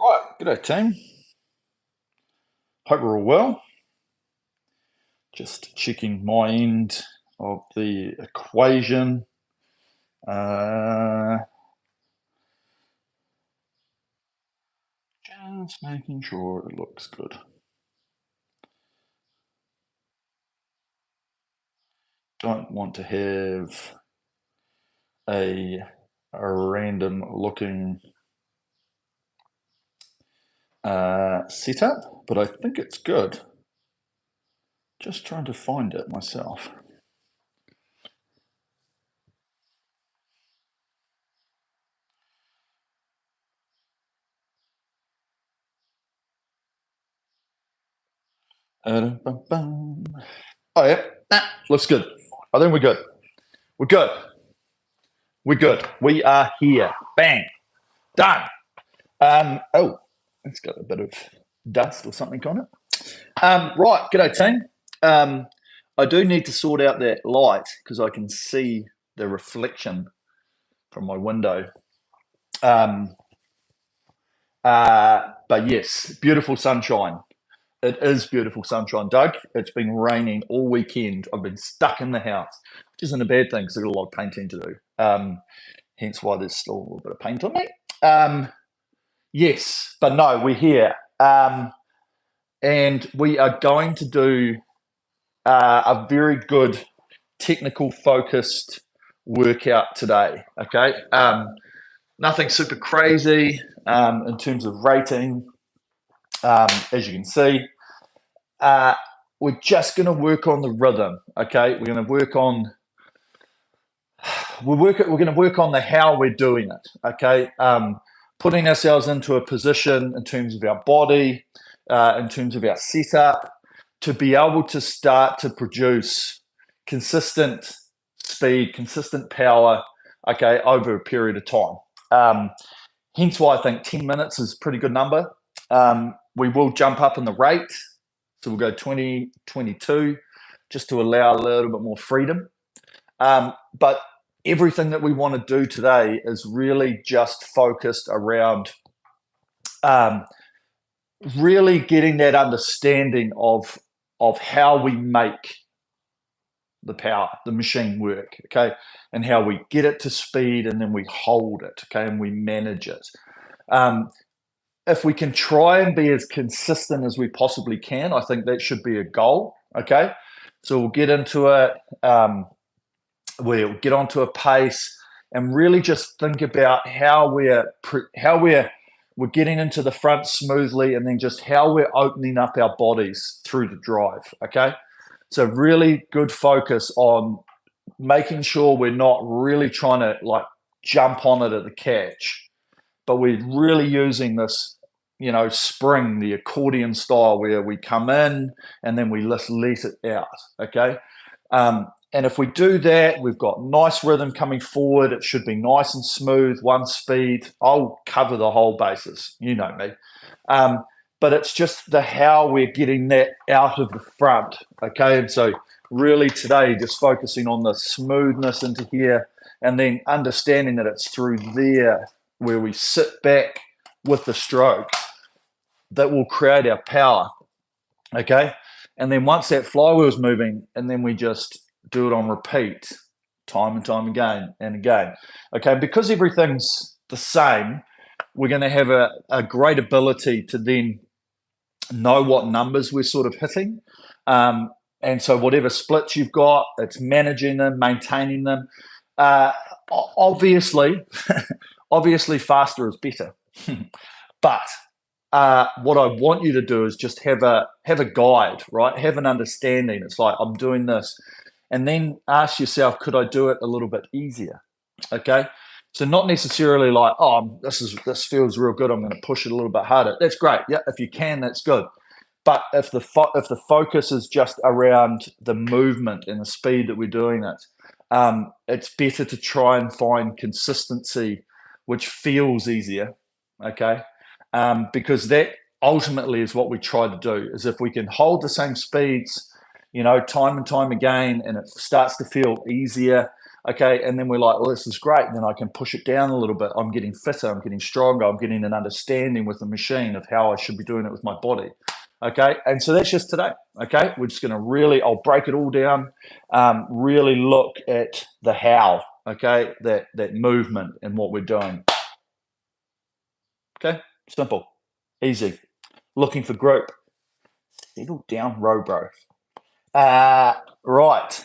Right, g'day team. Hope we're all well. Just checking my end of the equation. Uh, just making sure it looks good. Don't want to have a random looking setup, but I think it's good. Just trying to find it myself. Oh yeah, looks good. I think we're good. We're good. We're good. We are here. Bang. Done. Oh, it's got a bit of dust or something on it. Right, g'day team. I do need to sort out that light because I can see the reflection from my window. But yes, beautiful sunshine. It is beautiful sunshine, Doug. It's been raining all weekend. I've been stuck in the house, which isn't a bad thing because I've got a lot of painting to do. Hence why there's still a little bit of paint on me. Yes, but no, we're here. And we are going to do a very good technical focused workout today. Okay, nothing super crazy in terms of rating. As you can see, we're just going to work on the rhythm. Okay, we're going to work on we're going to work on the how we're doing it. Okay, putting ourselves into a position in terms of our body, in terms of our setup, to be able to start to produce consistent speed, consistent power, okay, over a period of time. Hence why I think 10 minutes is a pretty good number. We will jump up in the rate. So we'll go 20, 22, just to allow a little bit more freedom. But everything that we want to do today is really just focused around really getting that understanding of how we make the power, the machine work, okay, and how we get it to speed and then we hold it, okay, and we manage it. If we can try and be as consistent as we possibly can, I think that should be a goal, okay? So we'll get into it, we'll get onto a pace and really just think about how we're getting into the front smoothly and then just how we're opening up our bodies through the drive, okay? So really good focus on making sure we're not really trying to like jump on it at the catch, but we're really using this, spring, the accordion style where we come in and then we let it out, okay? And if we do that, we've got nice rhythm coming forward. It should be nice and smooth, one speed. I'll cover the whole basis, you know me. But it's just the how we're getting that out of the front, okay? And so really today, just focusing on the smoothness into here and then understanding that it's through there where we sit back with the stroke that will create our power, okay? And then once that flywheel's moving, and then we just do it on repeat, time and time again and again, okay? Because everything's the same, we're going to have a great ability to then know what numbers we're sort of hitting. And so whatever splits you've got, it's managing them, maintaining them. Obviously, obviously faster is better. But what I want you to do is just have a guide, right? Have an understanding. It's like, I'm doing this. And then ask yourself, could I do it a little bit easier? Okay. So not necessarily like, oh, this feels real good, I'm going to push it a little bit harder. That's great. Yeah, if you can, that's good. But if the focus is just around the movement and the speed that we're doing it, it's better to try and find consistency, which feels easier. Okay. Because that ultimately is what we try to do, is if we can hold the same speeds, time and time again, and it starts to feel easier, Okay, and then we're like, well, this is great. Then I can push it down a little bit. I'm getting fitter, I'm getting stronger, I'm getting an understanding with the machine of how I should be doing it with my body. Okay, and so that's just today. Okay, we're just going to really, I'll break it all down, really look at the how. Okay, that movement and what we're doing. Okay, simple, easy. Looking for group. Settle down, bro. Right.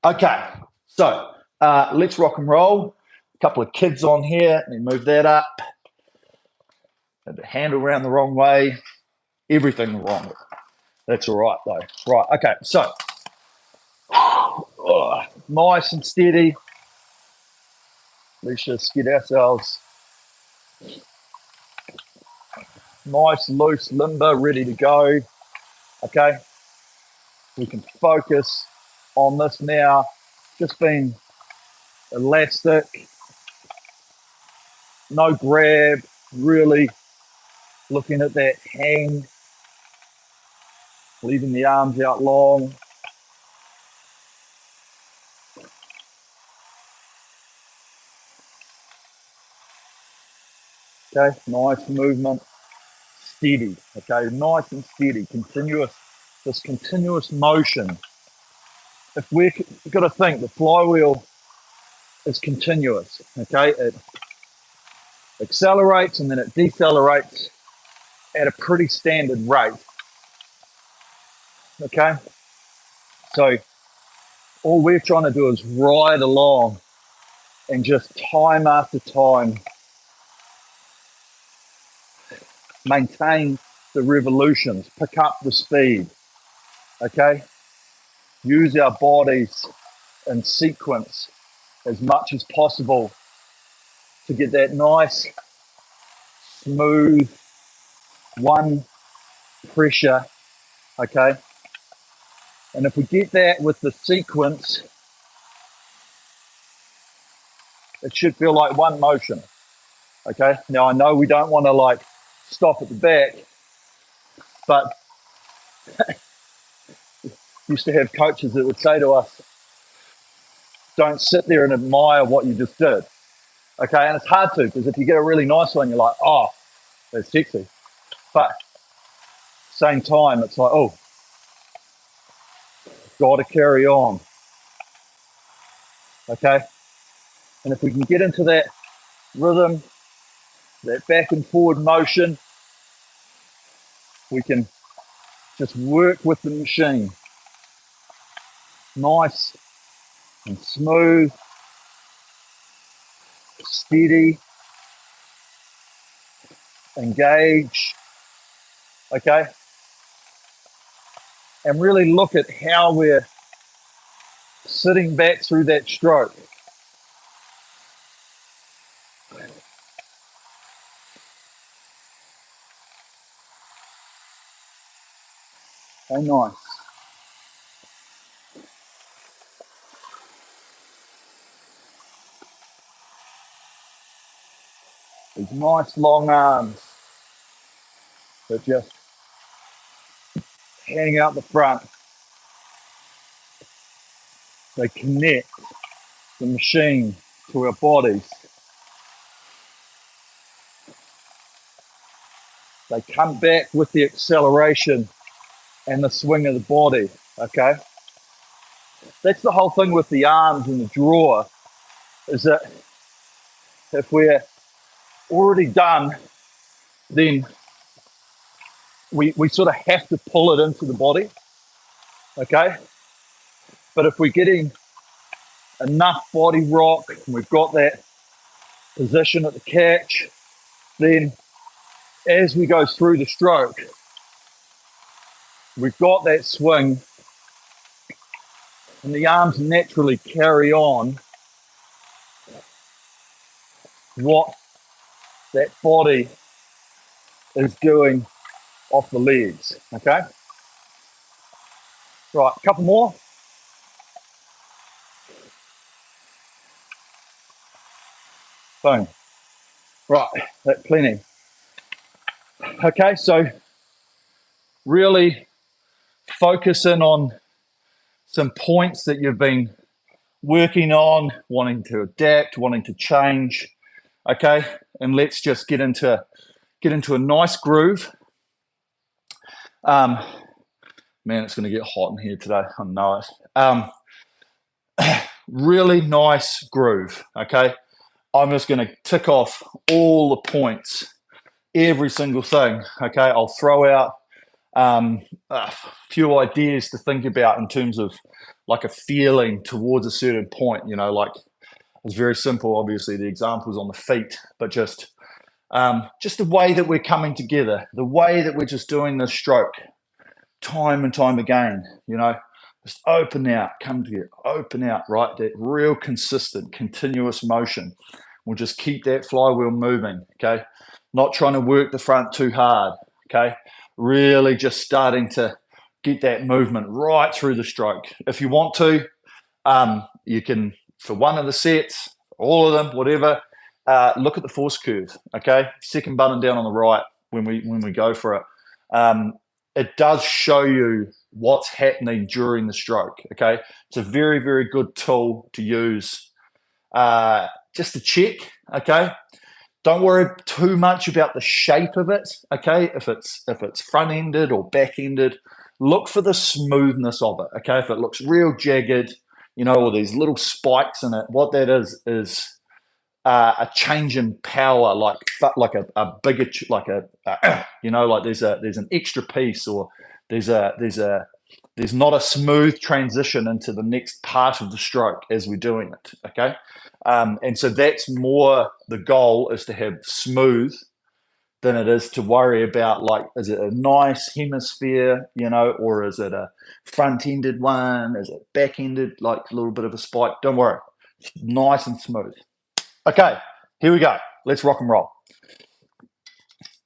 Okay, so let's rock and roll. A couple of kids on here. Let me move that up. Had the handle around the wrong way. Everything wrong. That's all right, though. Right, okay, so nice and steady. Let's just get ourselves nice, loose, limber, ready to go. Okay, we can focus on this now. Just being elastic, no grab, really looking at that hang, leaving the arms out long. Okay, nice movement, steady. Okay, nice and steady, continuous, this continuous motion. If we've got to think, the flywheel is continuous. Okay, it accelerates and then it decelerates at a pretty standard rate. Okay, so all we're trying to do is ride along and just time after time maintain the revolutions, pick up the speed. Okay, use our bodies in sequence as much as possible to get that nice, smooth, one pressure. Okay, and if we get that with the sequence, it should feel like one motion. Okay, now I know we don't want to like stop at the back, but used to have coaches that would say to us, don't sit there and admire what you just did. Okay, and it's hard to, because if you get a really nice one, you're like, oh, that's sexy. But same time, it's like, oh, got to carry on. Okay, and if we can get into that rhythm, that back and forward motion, we can just work with the machine. Nice and smooth, steady, engage, okay? And really look at how we're sitting back through that stroke. Oh, nice. These nice long arms that just hang out the front. They connect the machine to our bodies. They come back with the acceleration and the swing of the body, okay? That's the whole thing with the arms and the drawer, is that if we're already done, then we sort of have to pull it into the body, okay? But if we're getting enough body rock and we've got that position at the catch, then as we go through the stroke, we've got that swing and the arms naturally carry on what that body is doing off the legs, okay? Right, a couple more. Boom. Right, that's plenty. Okay, so really focus in on some points that you've been working on, wanting to adapt, wanting to change. Okay, and let's just get into a nice groove. Man, it's going to get hot in here today. I know it. Really nice groove. Okay, I'm just going to tick off all the points, every single thing. Okay, I'll throw out a few ideas to think about in terms of like a feeling towards a certain point. Like it's very simple. Obviously, the example's on the feet, but just the way that we're coming together, the way that we're just doing this stroke time and time again, just open out, come together, open out, right? That real consistent, continuous motion. We'll just keep that flywheel moving, okay? Not trying to work the front too hard, okay? Really just starting to get that movement right through the stroke. If you want to, you can, for one of the sets, all of them, whatever, look at the force curve, okay? Second button down on the right when we go for it. It does show you what's happening during the stroke, okay? It's a very, very good tool to use just to check, okay? Don't worry too much about the shape of it, okay? If it's front-ended or back-ended, look for the smoothness of it, okay? If it looks real jagged, or these little spikes in it, what that is a change in power, like a bigger, like like there's an extra piece, or there's not a smooth transition into the next part of the stroke as we're doing it, okay? And so that's more the goal, is to have smooth than it is to worry about, like, is it a nice hemisphere, or is it a front-ended one? Is it back-ended, like a little bit of a spike? Don't worry. It's nice and smooth. Okay, here we go. Let's rock and roll.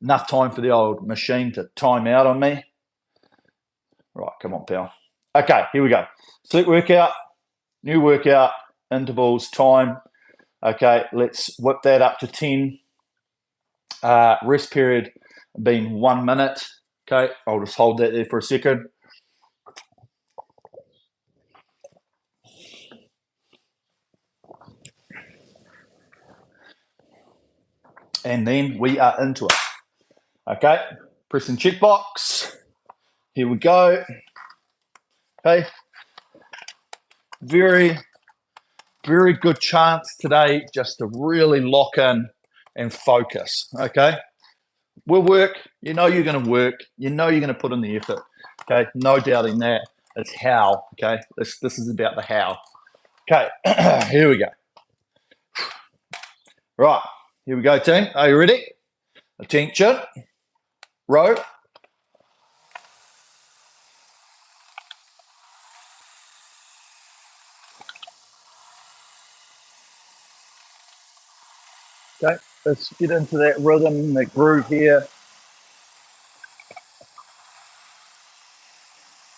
Enough time for the old machine to time out on me. Right, come on, pal. Okay, here we go. Sleep workout, new workout, intervals, time. Okay, let's whip that up to 10. Rest period being 1 minute. Okay, I'll just hold that there for a second. And then we are into it. Okay, pressing checkbox. Here we go. Okay, very, very good chance today just to really lock in and focus. Okay, we'll work. You're going to work. You're going to put in the effort. Okay, no doubting that. It's how. Okay, this is about the how. Okay, here we go. Right, here we go, team. Are you ready? Attention. Row. Okay, let's get into that rhythm, that groove here.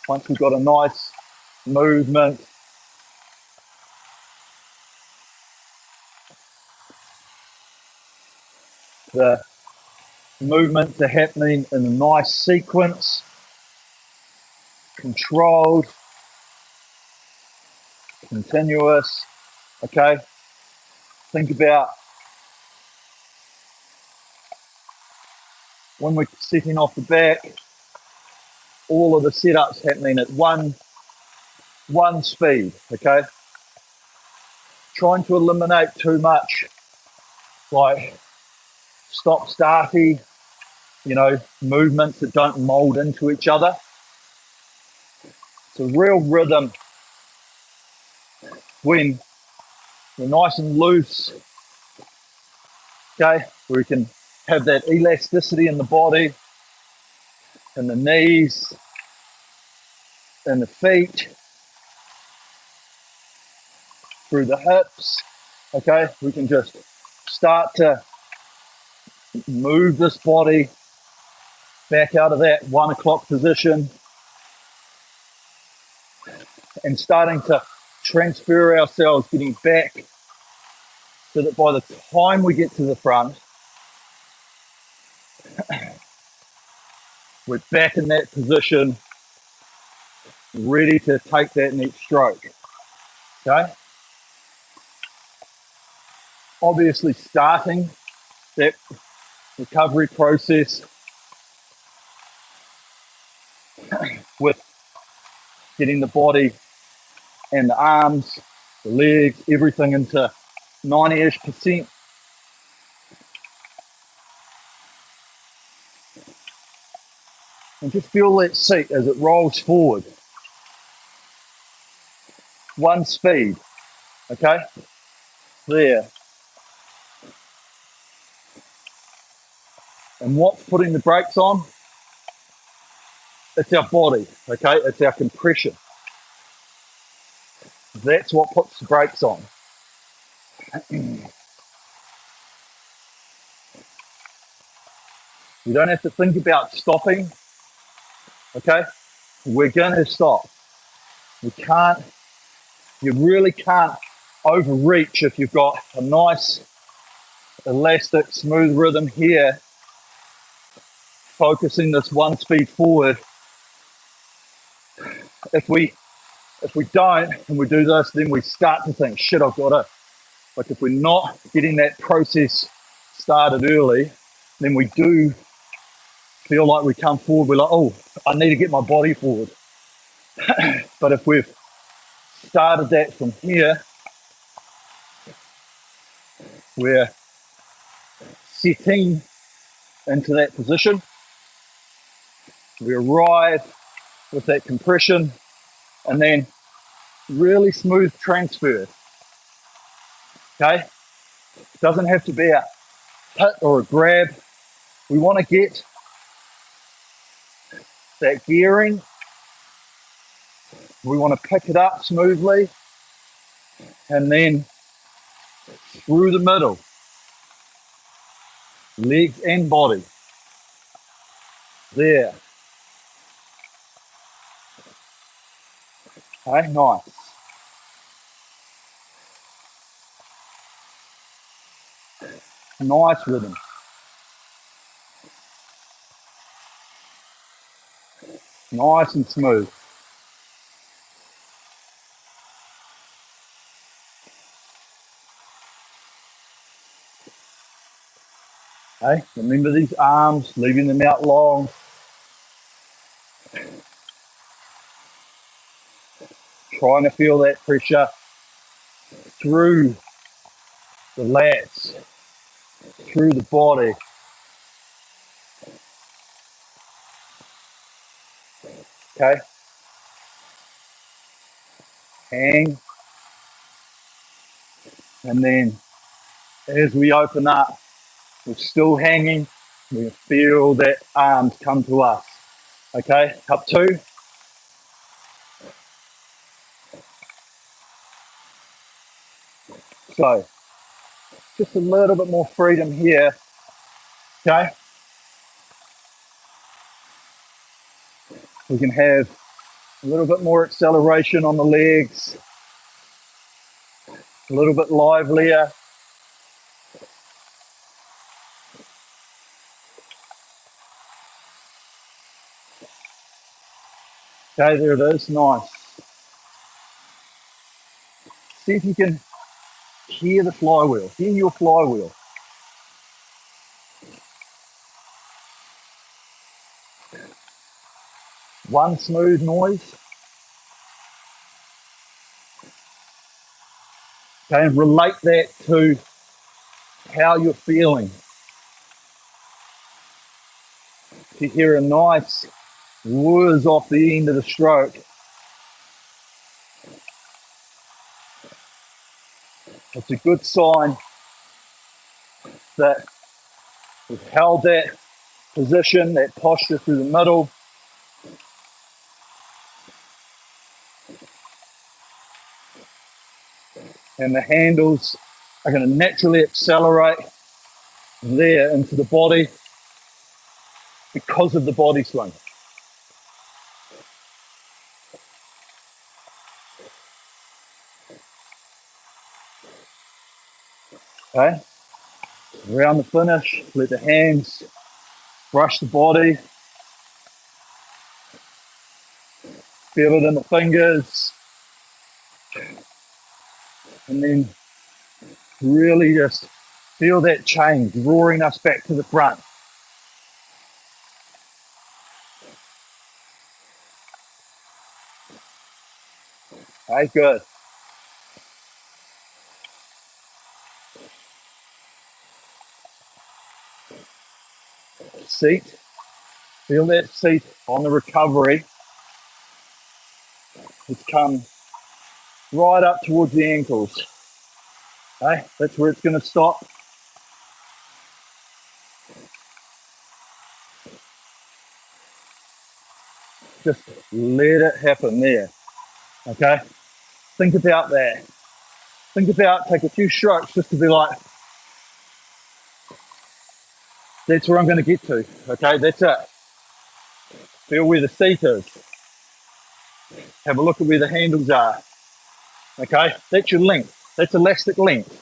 Once we've got a nice movement, the movements are happening in a nice sequence, controlled, continuous. Okay, think about when we're setting off the back, all of the setups happening at one speed. Okay, trying to eliminate too much, like stop starty, movements that don't mold into each other. It's a real rhythm when we're nice and loose, okay, where we can have that elasticity in the body, in the knees, in the feet, through the hips, okay? We can just start to move this body back out of that 1 o'clock position and starting to transfer ourselves, getting back, so that by the time we get to the front, we're back in that position, ready to take that next stroke, okay? obviously starting that recovery process with getting the body and the arms, the legs, everything into 90-ish%. And just feel that seat as it rolls forward. One speed, okay? There. And what's putting the brakes on? It's our body, okay? It's our compression. That's what puts the brakes on. You don't have to think about stopping, okay? We're gonna stop. You really can't overreach if you've got a nice, elastic, smooth rhythm here, focusing this one speed forward. If we don't and we do this, then we start to think, shit, I've got to. Like if we're not getting that process started early, then we do feel like we come forward, we're like, oh, I need to get my body forward. But if we've started that from here, we're setting into that position. We arrive with that compression and then really smooth transfer. Okay? It doesn't have to be a hit or a grab. We want to get that gearing. We want to pick it up smoothly and then through the middle, legs and body. There. Okay, nice. Nice rhythm. Nice and smooth. Okay, remember these arms, leaving them out long. Trying to feel that pressure through the lats, through the body. Okay, hang, and then as we open up, we're still hanging. We feel that arms come to us. Okay, up two. So just a little bit more freedom here. Okay, we can have a little bit more acceleration on the legs, a little bit livelier. Okay, there it is, nice. See if you can hear the flywheel, hear your flywheel. One smooth noise. Okay, and relate that to how you're feeling. If you hear a nice whiz off the end of the stroke, it's a good sign that we've held that position, that posture through the middle. And the handles are going to naturally accelerate there into the body because of the body swing. Okay, around the finish, let the hands brush the body, feel it in the fingers, and then really just Feel that change roaring us back to the front. Okay, good. Seat. Feel that seat on the recovery. It's come right up towards the ankles. Okay, that's where it's going to stop. Just let it happen there. Okay, think about that. Think about, take a few strokes just to be like, that's where I'm going to get to. Okay, that's it. Feel where the seat is. Have a look at where the handles are. Okay, that's your length. That's elastic length.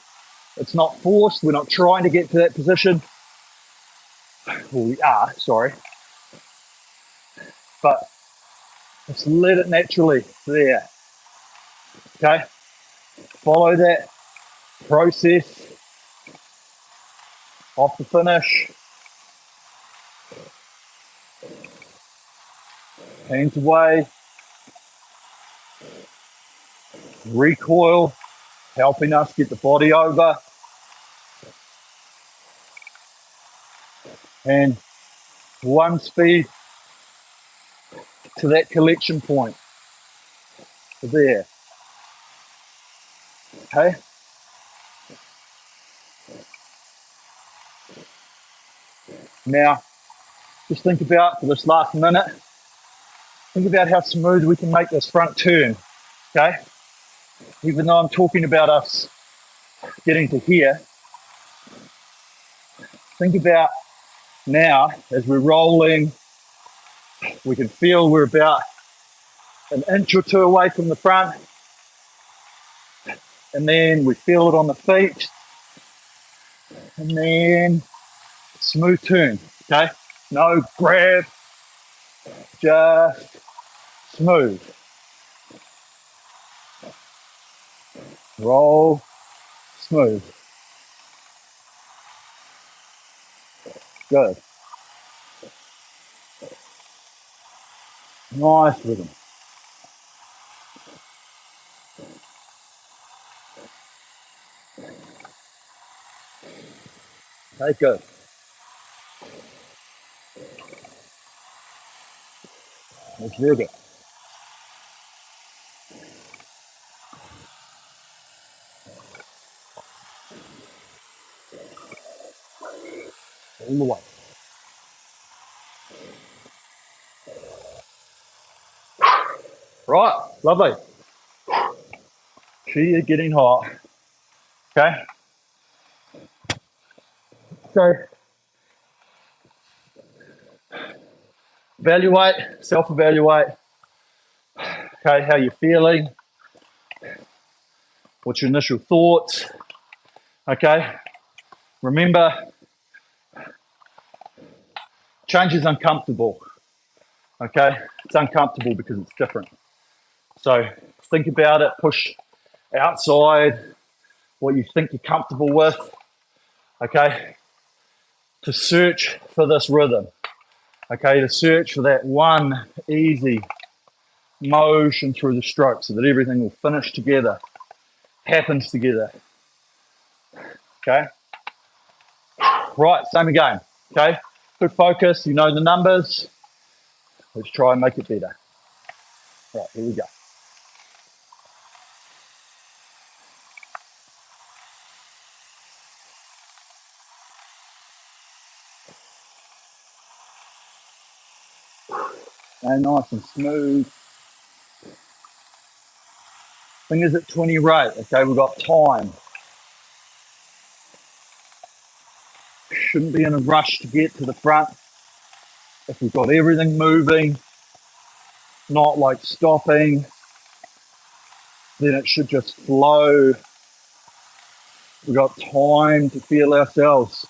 It's not forced. We're not trying to get to that position. Well, we are, sorry. But just let it naturally there. Okay, follow that process off the finish. Hands away. Recoil, helping us get the body over. And one speed to that collection point. There. Okay. Now, just think about for this last minute, think about how smooth we can make this front turn. Okay. Even though I'm talking about us getting to here, think about now as we're rolling, we can feel we're about an inch or two away from the front, and then we feel it on the feet, and then smooth turn. Okay, no grab, just smooth. Roll, smooth. Good. Nice rhythm. Okay, good. That's real good. All the way. Right, lovely. She is getting hot. Okay. So evaluate, self-evaluate. Okay, how you're feeling. What's your initial thoughts? Okay. Remember, change is uncomfortable. Okay, it's uncomfortable because it's different. So think about it, push outside what you think you're comfortable with. Okay, to search for this rhythm. Okay, to search for that one easy motion through the stroke so that everything will finish together, happens together. Okay, right, same again. Okay, good focus, you know the numbers. Let's try and make it better. Right, here we go. And nice and smooth. Fingers at 20 rate. Okay, we've got time. Shouldn't be in a rush to get to the front. If we've got everything moving, not like stopping, then it should just flow. We've got time to feel ourselves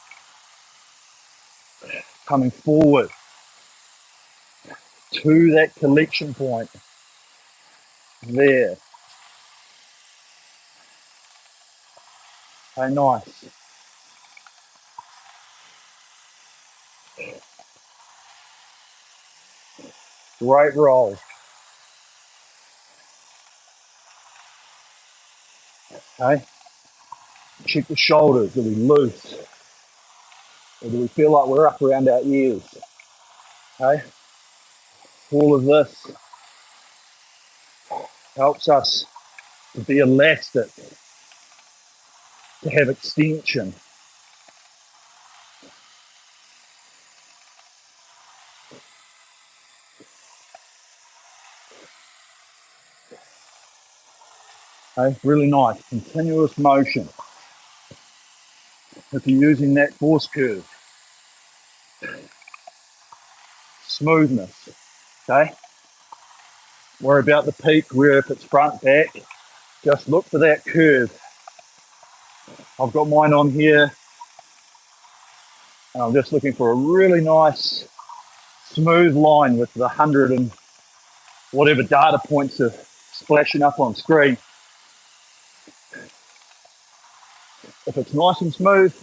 coming forward to that collection point there. Okay, nice. Great roll. Okay. Check the shoulders. Do we loose? Or do we feel like we're up around our ears? Okay. All of this helps us to be elastic, to have extension. Okay. Really nice. Continuous motion. If you're using that force curve. Smoothness. Okay. Worry about the peak, where if it's front, back. Just look for that curve. I've got mine on here. And I'm just looking for a really nice, smooth line with the 100 and whatever data points are splashing up on screen. If it's nice and smooth,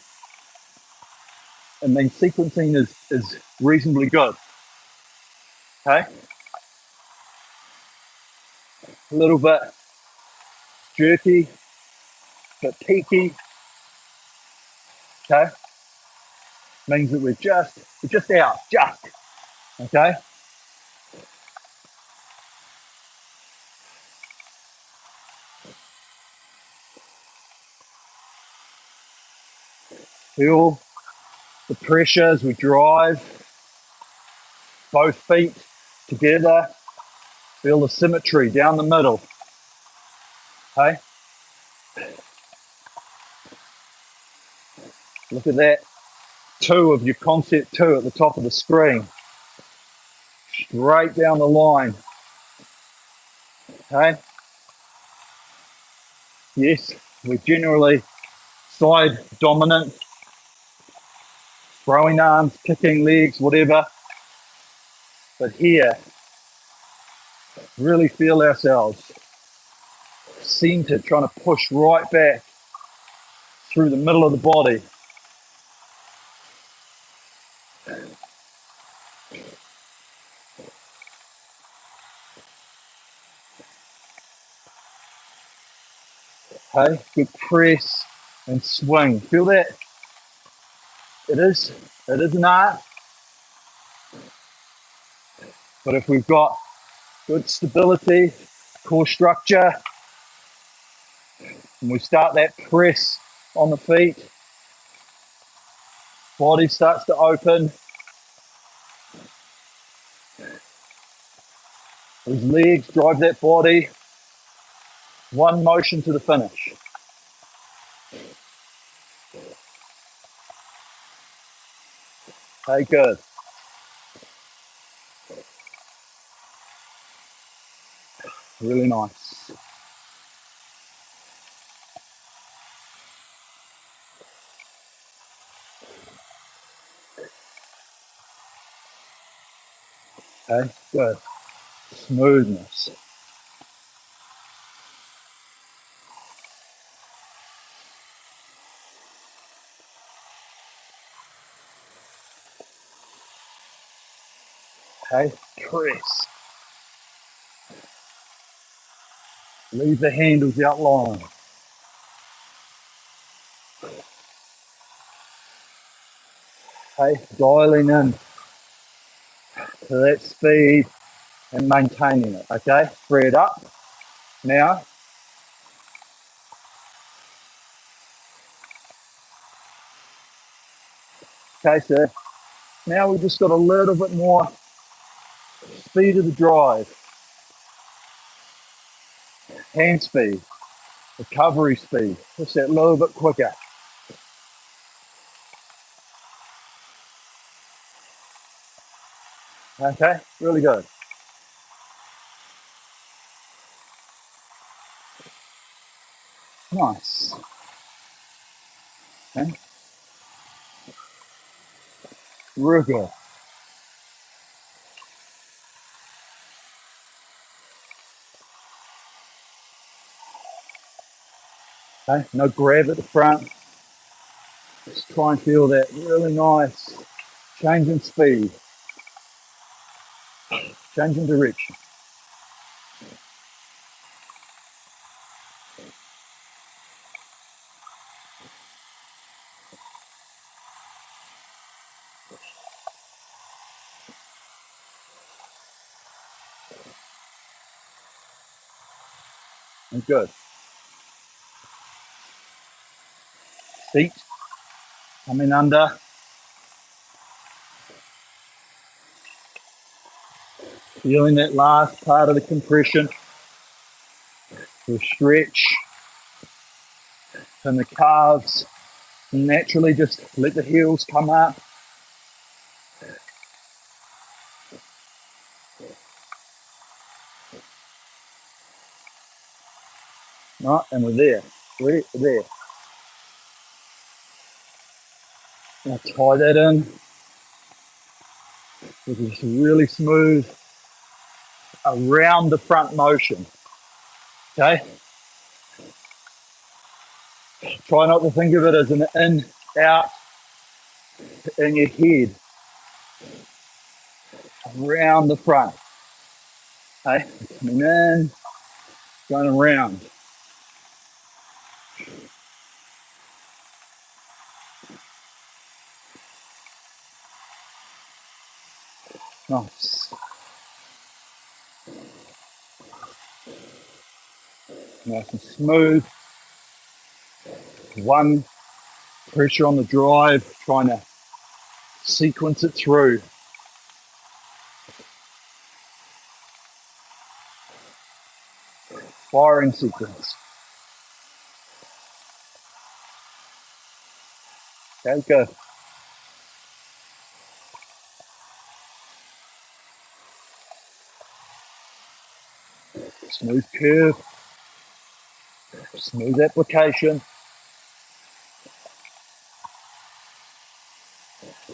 it means sequencing is reasonably good. Okay? A little bit jerky, bit peaky. Okay? Means that we're just out, just. Okay? Feel the pressure as we drive, both feet together. Feel the symmetry down the middle. Okay? Look at that 2 of your concept 2 at the top of the screen. Straight down the line. Okay? Yes, we're generally side dominant, throwing arms, kicking legs, whatever. But here, really feel ourselves centered, trying to push right back through the middle of the body. Okay, good press and swing. Feel that? It is an art, but if we've got good stability, core structure, and we start that press on the feet, body starts to open. Those legs drive that body. One motion to the finish. Okay, good. Really nice. Okay, good. Smoothness. Okay, press. Leave the handles out long. Okay, dialing in to that speed and maintaining it. Okay, free it up. Now, okay, so now we've just got a little bit more speed of the drive, hand speed, recovery speed, just that little bit quicker. Okay, really good. Nice. Okay, real good. Okay, no grab at the front. Just try and feel that really nice Change in speed. Change in direction. And good. Feet coming under. Feeling that last part of the compression. The stretch and the calves. Naturally just let the heels come up. Right, and we're there. We're there. Now tie that in. With this really smooth around the front motion. Okay? Try not to think of it as an in, out, in your head. Around the front. Okay? Coming in, going around. Nice. Nice and smooth. One, pressure on the drive, trying to sequence it through. Firing sequence. Okay, go. Smooth curve. Smooth application.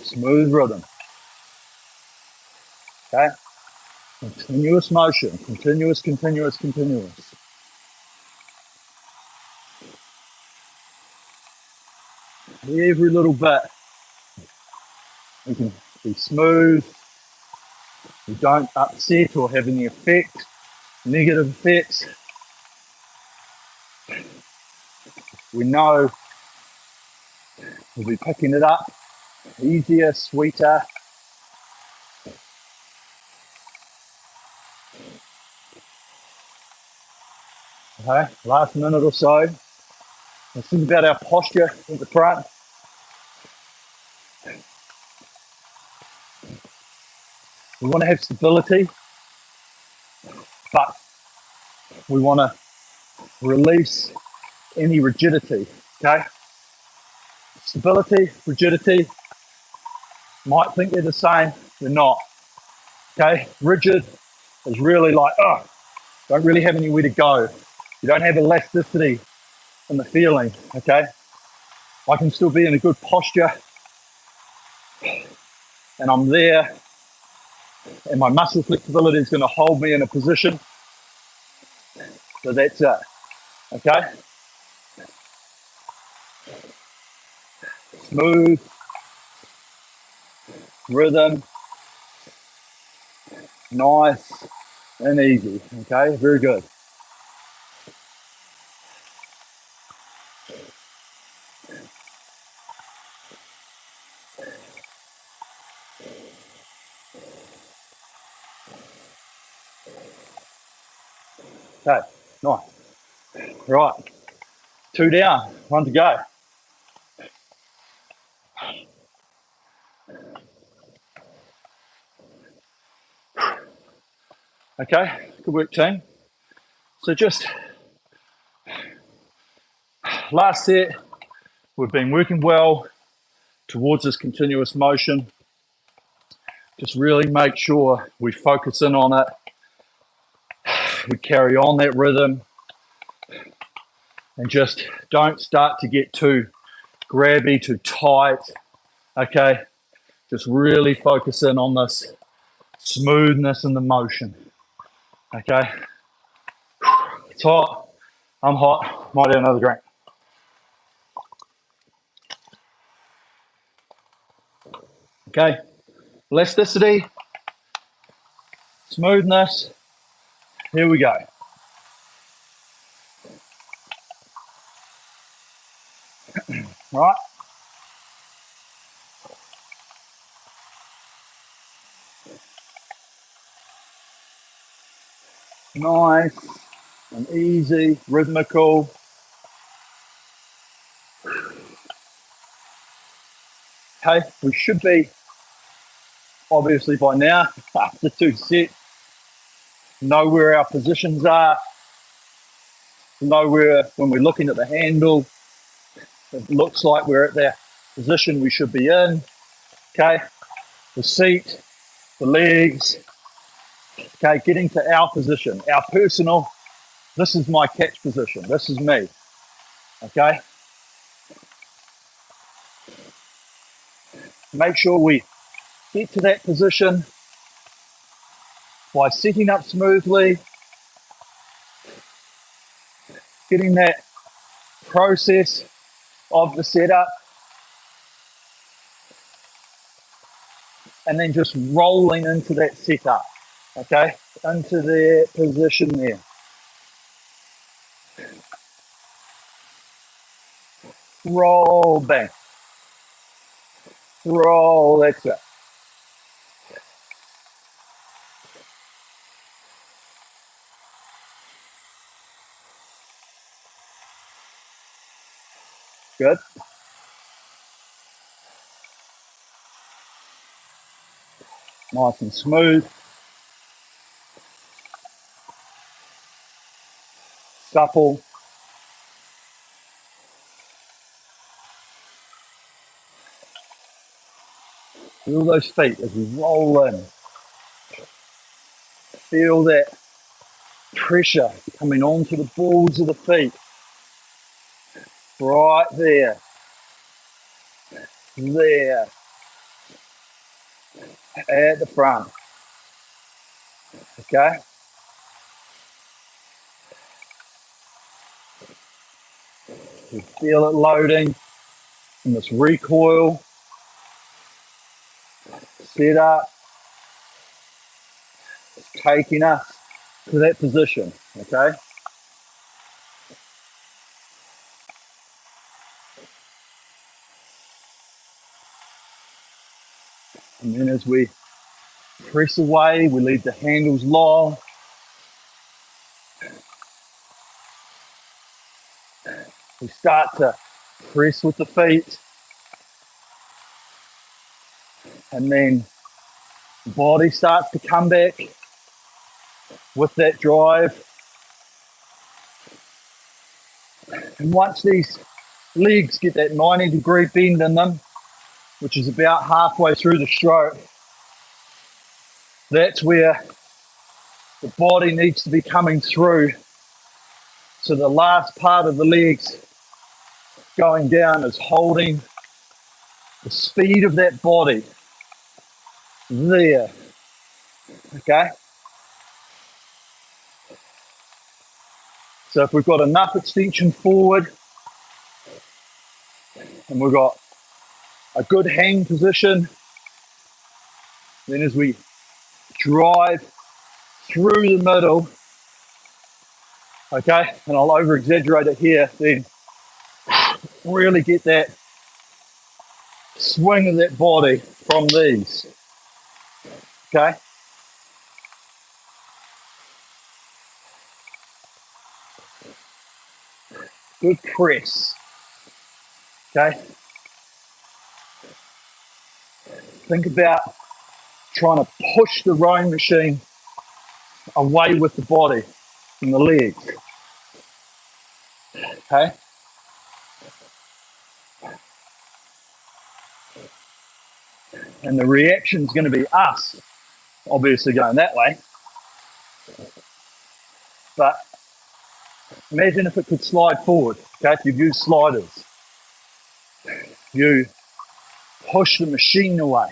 Smooth rhythm. Okay? Continuous motion. Continuous, continuous, continuous. Every little bit. We can be smooth. We don't upset or have any effect, negative effects. We know we'll be picking it up easier, sweeter. Okay, last minute or so. Let's think about our posture at the front. We want to have stability, but we want to release any rigidity. Okay, stability, rigidity. Might think they're the same, they're not. Okay, rigid is really like, oh, don't really have anywhere to go. You don't have elasticity in the feeling. Okay, I can still be in a good posture and I'm there and my muscle flexibility is going to hold me in a position. So that's it. Okay, smooth rhythm, nice and easy. Okay, very good. Okay, nice. Right, 2 down, 1 to go. Okay, good work, team. So just last set, we've been working well towards this continuous motion. Just really make sure we focus in on it. We carry on that rhythm and just don't start to get too grabby, too tight. Okay, just really focus in on this smoothness in the motion. Okay, it's hot. I'm hot. Might have another drink. Okay, Elasticity, smoothness. Here we go. Right. Nice and easy, rhythmical. Okay, we should be, obviously by now, after 2 sets, know where our positions are, know where, when we're looking at the handle, it looks like we're at the position we should be in. Okay, the seat, the legs. Okay, getting to our position, our personal, this is my catch position, this is me. Okay, make sure we get to that position by setting up smoothly, getting that process of the setup, and then just rolling into that setup. Okay, into their position there. Roll back, roll, that's it. Good. Nice and smooth. Supple. Feel those feet as we roll in. Feel that pressure coming onto the balls of the feet. Right there. There. At the front. Okay? You feel it loading in this recoil. Set up. Taking us to that position. Okay? And then as we press away, we leave the handles long. We start to press with the feet. And then the body starts to come back with that drive. And once these legs get that 90-degree bend in them, which is about halfway through the stroke, that's where the body needs to be coming through. So the last part of the legs going down is holding the speed of that body there. Okay? So if we've got enough extension forward and we've got a good hang position, then as we drive through the middle, okay, and I'll over exaggerate it here, then really get that swing of that body from these. Okay. Good press. Okay. Think about trying to push the rowing machine away with the body and the legs. Okay. And the reaction is going to be us, obviously going that way. But imagine if it could slide forward. Okay. If you've used sliders, you push the machine away.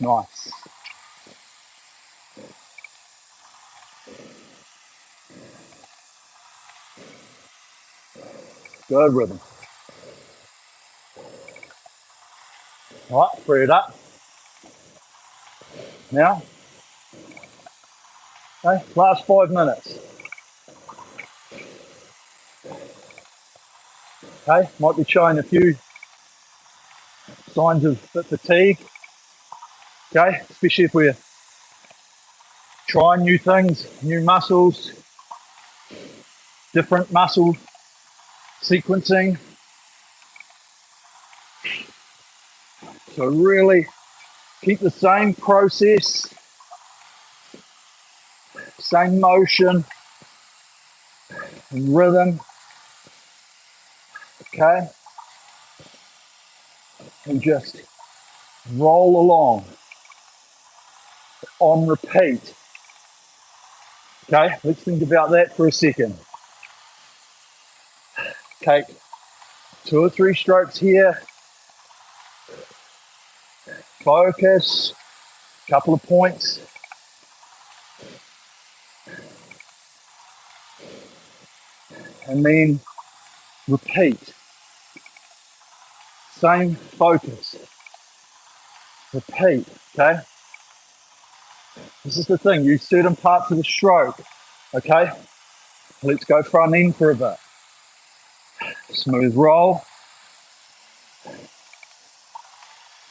Nice. Good rhythm. All right, free it up. Now, okay, last 5 minutes. Okay, might be showing a few signs of fatigue. Okay, especially if we're trying new things, new muscles, different muscle sequencing. So really keep the same process, same motion and rhythm. Okay, and just roll along on repeat. Okay, let's think about that for a second. Take 2 or 3 strokes here, focus, couple of points, and then repeat. Same focus, repeat. Okay, this is the thing, use certain parts of the stroke. Okay, let's go front end for a bit. Smooth roll,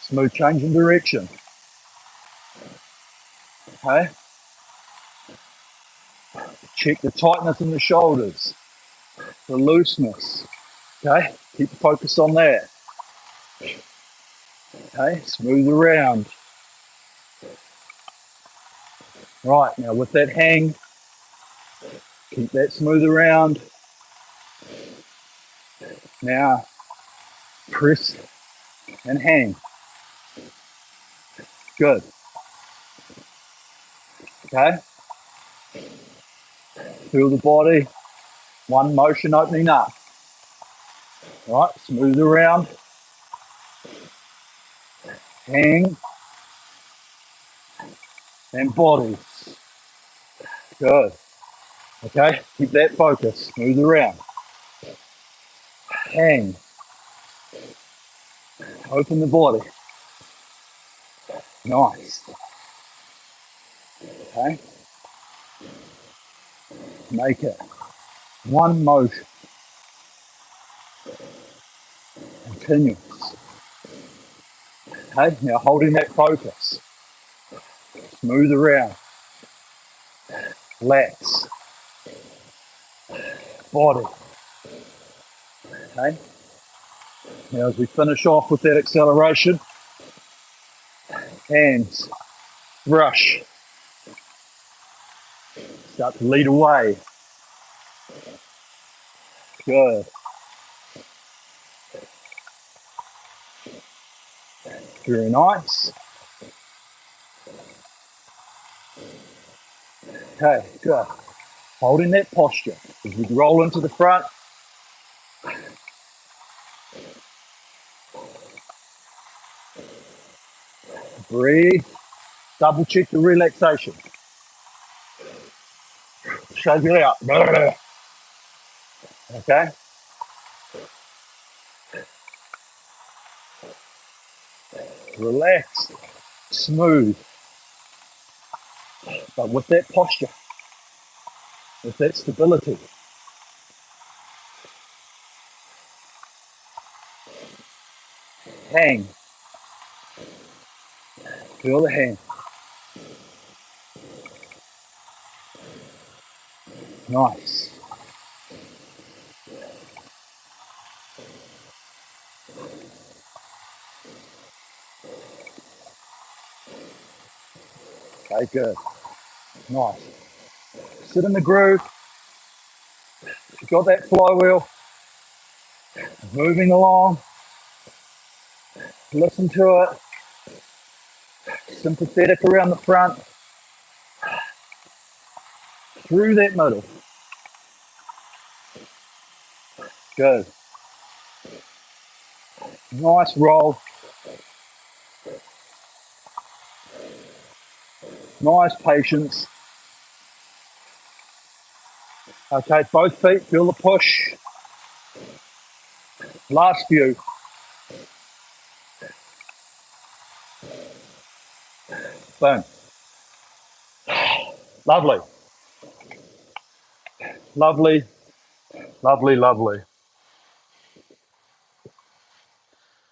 smooth change in direction. Okay, check the tightness in the shoulders, the looseness. Okay, keep the focus on that. Okay, smooth around. Right, now with that hang, keep that smooth around. Now press and hang. Good. Okay, feel the body, one motion opening up. Right, smooth around, hang, and body. Good. Okay, keep that focus, smooth around. Hang, open the body. Nice. Okay, make it one motion, continuous. Okay, now holding that focus, smooth around, lats, body. Okay, now as we finish off with that acceleration, hands, brush, start to lead away. Good. Very nice. Okay, good. Holding that posture as we roll into the front. Breathe. Double check the relaxation. Shake it out. Okay. Relax. Smooth. But with that posture, with that stability. Hang. Feel the hang. Nice. Okay, good. Nice. Sit in the groove. You've got that flywheel moving along. Listen to it. Sympathetic around the front. Through that middle. Good. Nice roll. Nice patience. Okay, both feet, feel the push. Last few. Boom. Lovely. Lovely, lovely, lovely.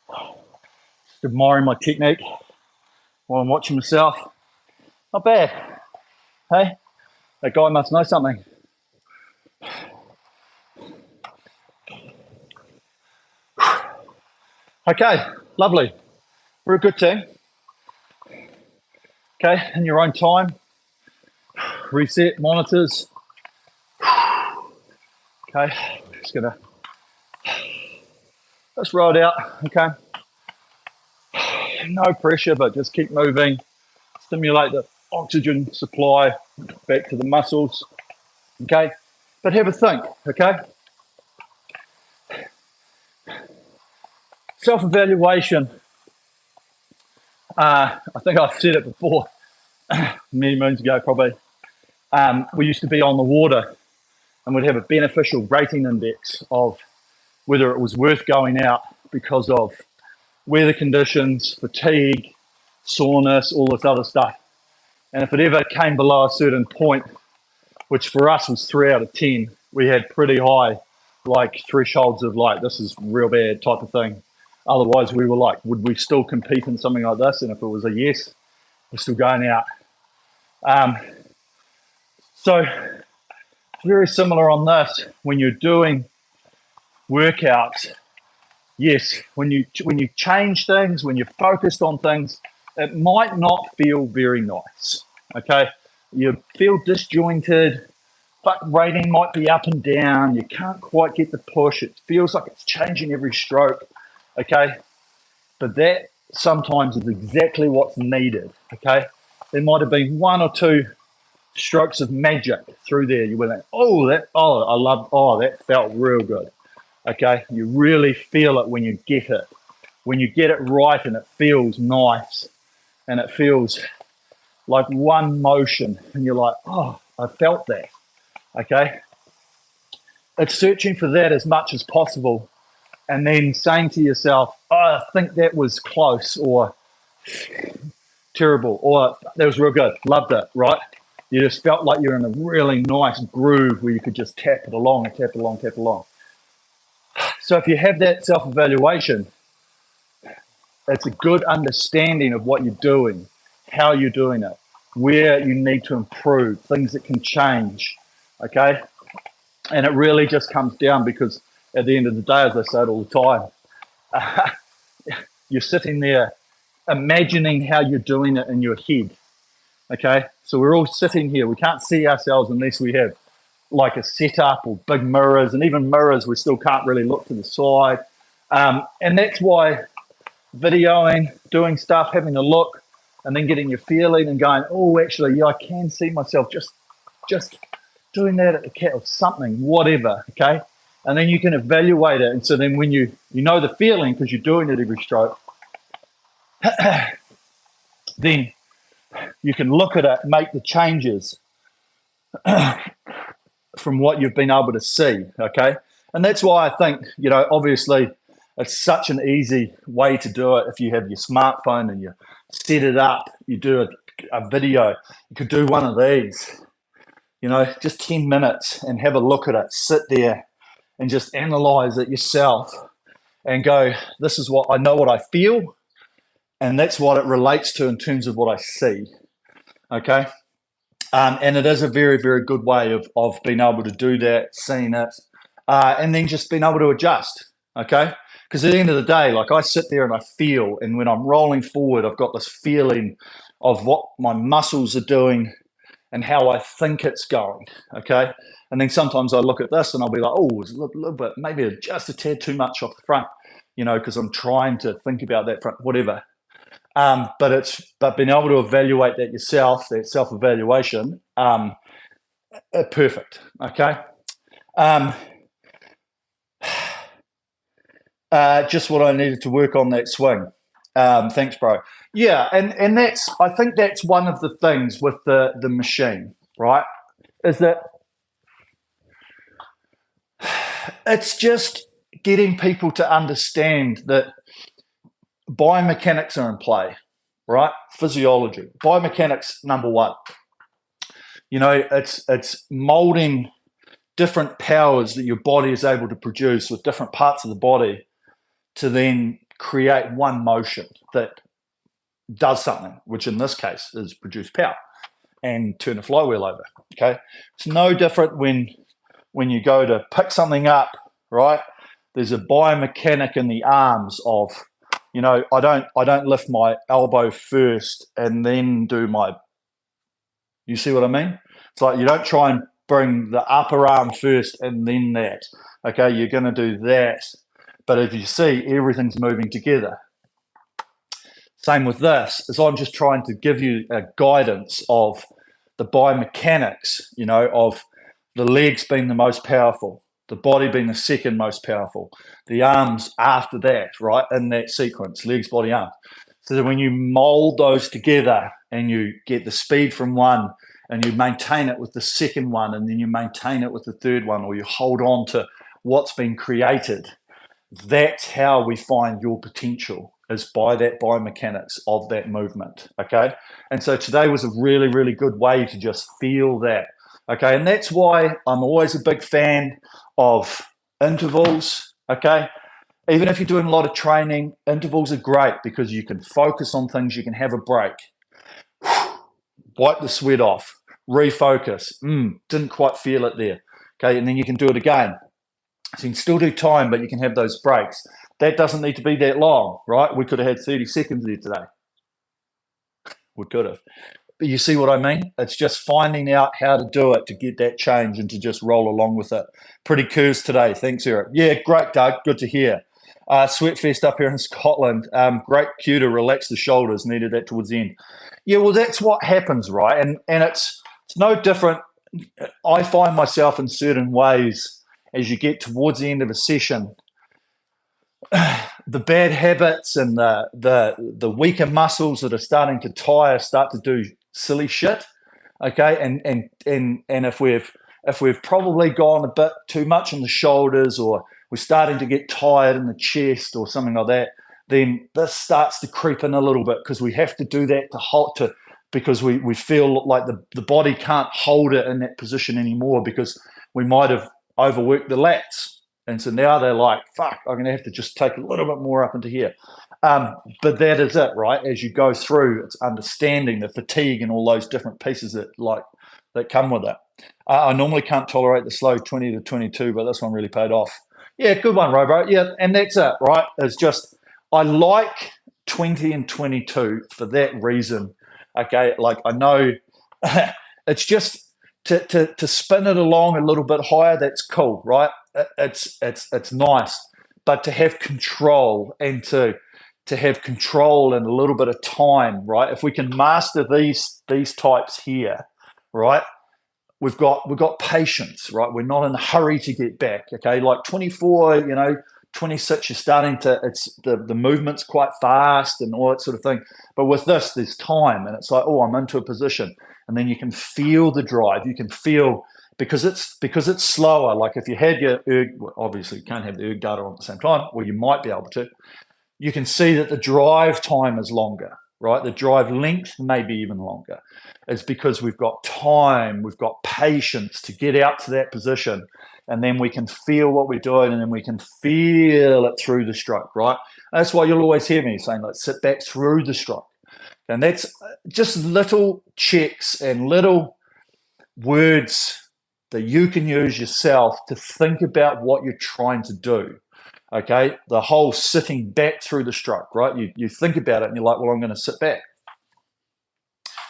Just admiring my technique while I'm watching myself. Not bad. Hey, that guy must know something. Okay, lovely. We're a good team. Okay, in your own time. Reset monitors. Okay, just gonna, let's roll it out. Okay, no pressure, but just keep moving. Stimulate the oxygen supply back to the muscles. Okay, but have a think. Okay, self-evaluation. I think I've said it before, many moons ago probably. We used to be on the water and we'd have a beneficial rating index of whether it was worth going out because of weather conditions, fatigue, soreness, all this other stuff. And if it ever came below a certain point, which for us was 3 out of 10, we had pretty high like thresholds of like, this is real bad type of thing. Otherwise we were like, would we still compete in something like this? And if it was a yes, we're still going out. So very similar on this. When you're doing workouts, yes, when you change things, when you're focused on things, it might not feel very nice. Okay, you feel disjointed. But rating might be up and down. You can't quite get the push. It feels like it's changing every stroke. Okay, but that sometimes is exactly what's needed. Okay, there might have been 1 or 2 strokes of magic through there. You went, that felt real good. Okay, you really feel it when you get it. When you get it right and it feels nice and it feels like one motion and you're like, oh, I felt that. Okay, it's searching for that as much as possible and then saying to yourself, oh, I think that was close or terrible or that was real good, loved it, right? You just felt like you're in a really nice groove where you could just tap it along and tap it along, tap it along. So if you have that self-evaluation, it's a good understanding of what you're doing, how you're doing it, where you need to improve, things that can change, okay? And it really just comes down because at the end of the day, as I say it all the time, you're sitting there imagining how you're doing it in your head, okay? So we're all sitting here. We can't see ourselves unless we have like a setup or big mirrors, and even mirrors, we still can't really look to the side. And that's why videoing, doing stuff, having a look, and then getting your feeling and going, oh, actually, yeah, I can see myself just doing that at the cat or something, whatever, okay? And then you can evaluate it. And so then when you know the feeling because you're doing it every stroke, then you can look at it, make the changes from what you've been able to see, okay? And that's why I think, obviously it's such an easy way to do it. If you have your smartphone and you set it up, you do a video, you could do one of these, just 10 minutes and have a look at it, sit there and just analyze it yourself and go, this is what I know, what I feel, and that's what it relates to in terms of what I see, okay? And it is a very, very good way of being able to do that, seeing it, and then just being able to adjust, okay? Because at the end of the day, like I sit there and I feel, and when I'm rolling forward, I've got this feeling of what my muscles are doing and how I think it's going, okay? And then sometimes I look at this and I'll be like, oh, it's a little bit, maybe just a tad too much off the front, because I'm trying to think about that front, whatever. But being able to evaluate that yourself, that self-evaluation, perfect, okay? Just what I needed to work on that swing. Thanks, bro. Yeah, and I think that's one of the things with the machine, right? Is that it's just getting people to understand that biomechanics are in play, right? Physiology. Biomechanics, number one. You know, it's molding different powers that your body is able to produce with different parts of the body to then create one motion that does something, which in this case is produce power and turn a flywheel over. Okay, it's no different when you go to pick something up, right? There's a biomechanic in the arms of, you know, I don't lift my elbow first and then do my. You see what I mean? It's like you don't try and bring the upper arm first and then that. Okay, you're going to do that, but if you see, everything's moving together. Same with this, is I'm just trying to give you a guidance of the biomechanics, you know, of the legs being the most powerful, the body being the second most powerful, the arms after that, right, in that sequence, legs, body, arm. So that when you mold those together and you get the speed from one and you maintain it with the second one and then you maintain it with the third one, or you hold on to what's been created, that's how we find your potential, is by that biomechanics of that movement. Okay, and so today was a really, really good way to just feel that. Okay, and that's why I'm always a big fan of intervals. Okay, even if you're doing a lot of training, intervals are great because you can focus on things, you can have a break, wipe the sweat off, refocus. Didn't quite feel it there. Okay, and then you can do it again. So you can still do time, but you can have those breaks. That doesn't need to be that long, right? We could have had 30 seconds there today. We could have. But you see what I mean? It's just finding out how to do it to get that change and to just roll along with it. Pretty curves today. Thanks, Eric. Yeah, great, Doug. Good to hear. Sweatfest up here in Scotland. Great cue to relax the shoulders. Needed that towards the end. Yeah, well, that's what happens, right? And it's no different. I find myself in certain ways as you get towards the end of a session, the bad habits and the weaker muscles that are starting to tire start to do silly shit. Okay, and if we've probably gone a bit too much on the shoulders, or we're starting to get tired in the chest or something like that, then this starts to creep in a little bit because we have to do that because we feel like the body can't hold it in that position anymore because we might have overworked the lats. And so now they're like, fuck, I'm going to have to just take a little bit more up into here. But that is it, right? As you go through, it's understanding the fatigue and all those different pieces that come with it. I normally can't tolerate the slow 20 to 22, but this one really paid off. Yeah, good one, Robo. Yeah, and that's it, right? It's just, I like 20 and 22 for that reason. Okay, like I know it's just to spin it along a little bit higher, that's cool, right? It's nice, but to have control and to have control and a little bit of time, right? If we can master these types here, right? We've got patience, right? We're not in a hurry to get back. Okay, like 24, 26, you're starting to, it's the movement's quite fast and all that sort of thing. But with this, there's time, and it's like, oh, I'm into a position, and then you can feel the drive. You can feel because it's slower. Like if you had your erg, well, obviously you can't have the erg data on at the same time, or you might be able to. You can see that the drive time is longer, right? The drive length may be even longer. It's because we've got time, we've got patience to get out to that position, and then we can feel what we're doing, and then we can feel it through the stroke, right? That's why you'll always hear me saying, let's sit back through the stroke. And that's just little checks and little words that you can use yourself to think about what you're trying to do. Okay, the whole sitting back through the stroke, right? You think about it and you're like, well, I'm going to sit back.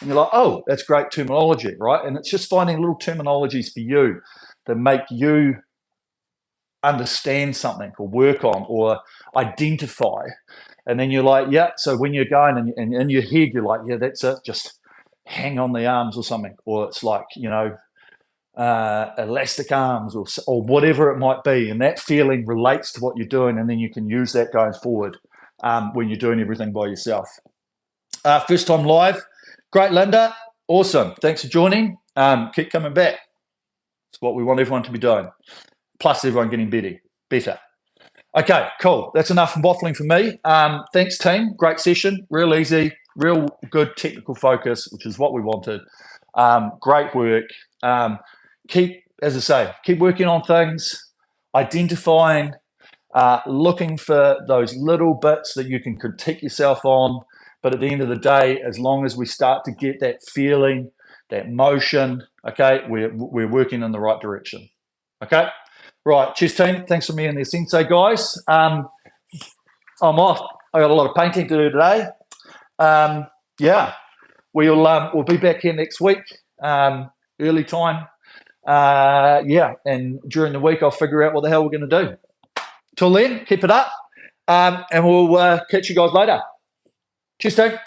And you're like, oh, that's great terminology, right? And it's just finding little terminologies for you that make you understand something or work on or identify. And then you're like, yeah, so when you're going and in your head, you're like, yeah, that's it, just hang on the arms or something. Or it's like, elastic arms or whatever it might be, and that feeling relates to what you're doing, and then you can use that going forward when you're doing everything by yourself. First time live, great, Linda, awesome, thanks for joining. Keep coming back. It's what we want everyone to be doing, plus everyone getting better. Okay, cool, that's enough waffling for me. Thanks, team, great session, real easy, real good technical focus, which is what we wanted. Great work. As I say, keep working on things, identifying, looking for those little bits that you can critique yourself on. But at the end of the day, as long as we start to get that feeling, that motion, okay, we're working in the right direction. Okay, right. Cheers, team. Thanks for me and the Sensei guys. I'm off. I got a lot of painting to do today. Yeah, we'll be back here next week, early time. Yeah, and during the week I'll figure out what the hell we're going to do. Till then, keep it up, and we'll catch you guys later. Cheers, team.